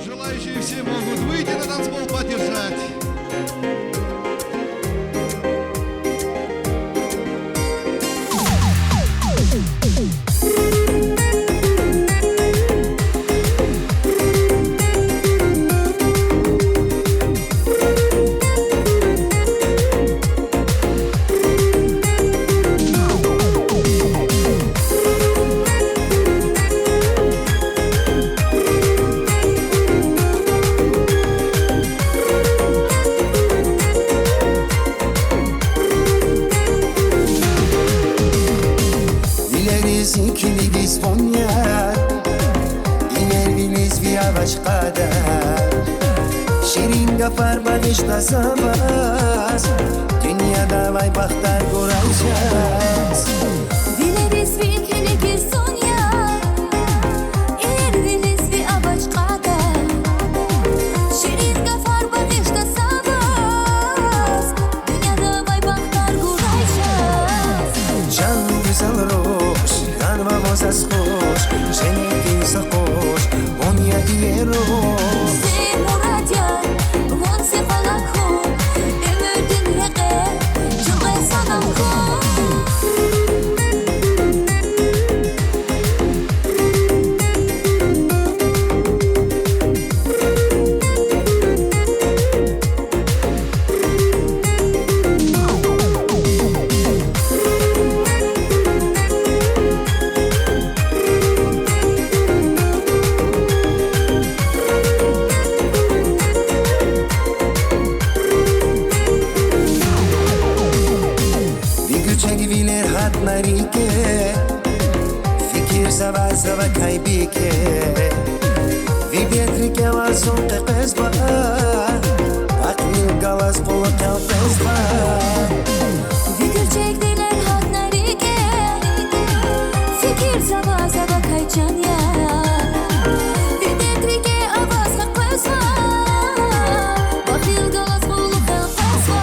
Желающие все могут выйти на танцпол поддержать. İkili Lisbonya İlerviniz viyavaş kadar Şirin gafar bagışta sabaz Dünyada vay baktar kuracağız Dileriz bir ikili Lisbonya İlerviniz viyavaş kadar Şirin gafar bagışta sabaz Dünyada vay baktar kuracağız Can güzel roş Vamos a escoger, gente se acoge, onia hierros. Se muradia, von se falako, emerdin rege, cüme sananko. Çekilir hatları ki Fikir sava sava kaybı ki Vibetri ke vazon ke qezba Akbil galas polo ke qezba Fikir çektiler hakları ki Fikir sava sava kaycan ya Videtri ke avaz kakpesva Bakil galas bulu kakpesva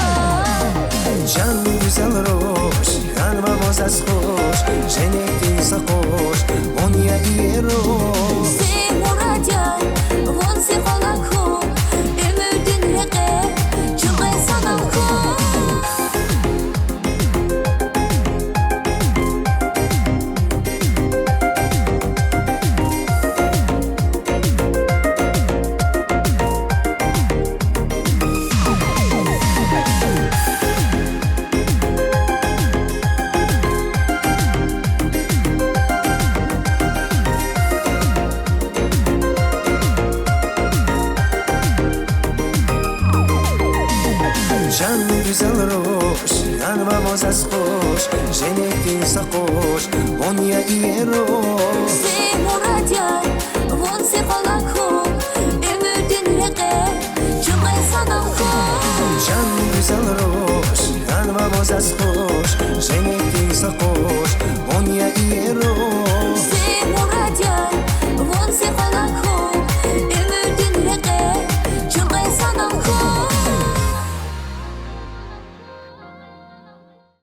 Can güzel roş Vamos a escoger, gente se acoge, onia hierros. Se muradia, von se falako, emerdin rege, cüme sananko. Can güzel roş, vamos a escoger, gente se acoge, onia hierros. Se muradia, von se falako, emerdin rege, cüme sananko. Can güzel roş, vamos a escoger, gente se acoge, onia hierros.